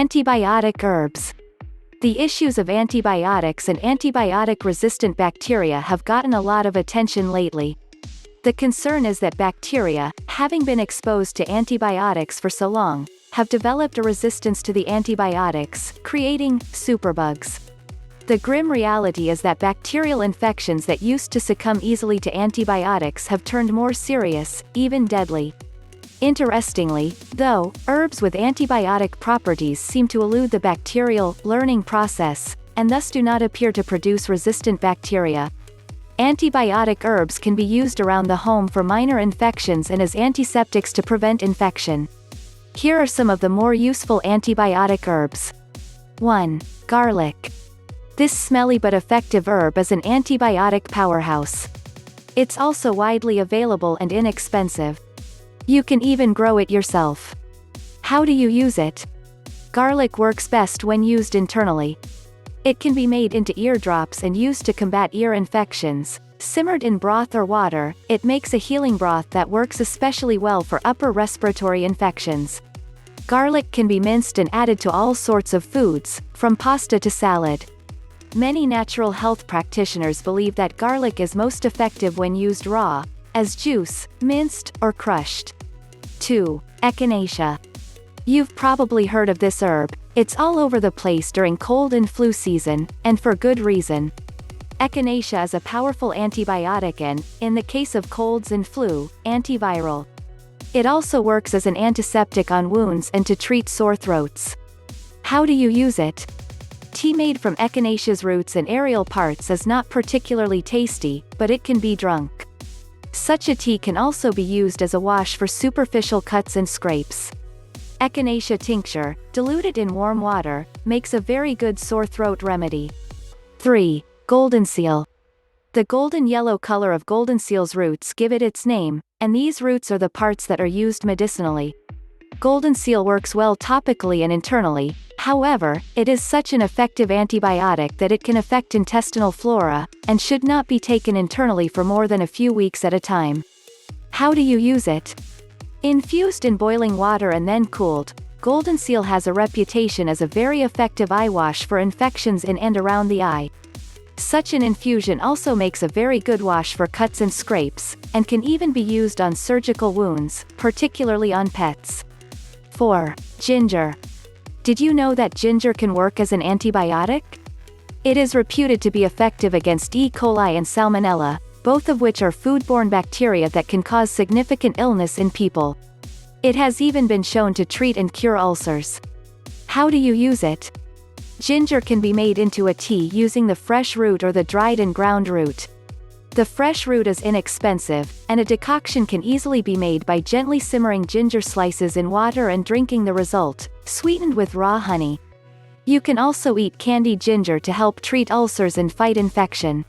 Antibiotic herbs. The issues of antibiotics and antibiotic-resistant bacteria have gotten a lot of attention lately. The concern is that bacteria, having been exposed to antibiotics for so long, have developed a resistance to the antibiotics, creating superbugs. The grim reality is that bacterial infections that used to succumb easily to antibiotics have turned more serious, even deadly. Interestingly, though, herbs with antibiotic properties seem to elude the bacterial learning process, and thus do not appear to produce resistant bacteria. Antibiotic herbs can be used around the home for minor infections and as antiseptics to prevent infection. Here are some of the more useful antibiotic herbs. 1. Garlic. This smelly but effective herb is an antibiotic powerhouse. It's also widely available and inexpensive. You can even grow it yourself. How do you use it? Garlic works best when used internally. It can be made into eardrops and used to combat ear infections. Simmered in broth or water, it makes a healing broth that works especially well for upper respiratory infections. Garlic can be minced and added to all sorts of foods, from pasta to salad. Many natural health practitioners believe that garlic is most effective when used raw, as juice, minced, or crushed. 2. Echinacea. You've probably heard of this herb. It's all over the place during cold and flu season, and for good reason. Echinacea is a powerful antibiotic and, in the case of colds and flu, antiviral. It also works as an antiseptic on wounds and to treat sore throats. How do you use it? Tea made from echinacea's roots and aerial parts is not particularly tasty, but it can be drunk. Such a tea can also be used as a wash for superficial cuts and scrapes. Echinacea tincture, diluted in warm water, makes a very good sore throat remedy. 3. Goldenseal. The golden yellow color of goldenseal's roots give it its name, and these roots are the parts that are used medicinally. Goldenseal works well topically and internally. However, it is such an effective antibiotic that it can affect intestinal flora, and should not be taken internally for more than a few weeks at a time. How do you use it? Infused in boiling water and then cooled, goldenseal has a reputation as a very effective eye wash for infections in and around the eye. Such an infusion also makes a very good wash for cuts and scrapes, and can even be used on surgical wounds, particularly on pets. 4. Ginger. Did you know that ginger can work as an antibiotic? It is reputed to be effective against E. coli and Salmonella, both of which are foodborne bacteria that can cause significant illness in people. It has even been shown to treat and cure ulcers. How do you use it? Ginger can be made into a tea using the fresh root or the dried and ground root. The fresh root is inexpensive, and a decoction can easily be made by gently simmering ginger slices in water and drinking the result, sweetened with raw honey. You can also eat candied ginger to help treat ulcers and fight infection.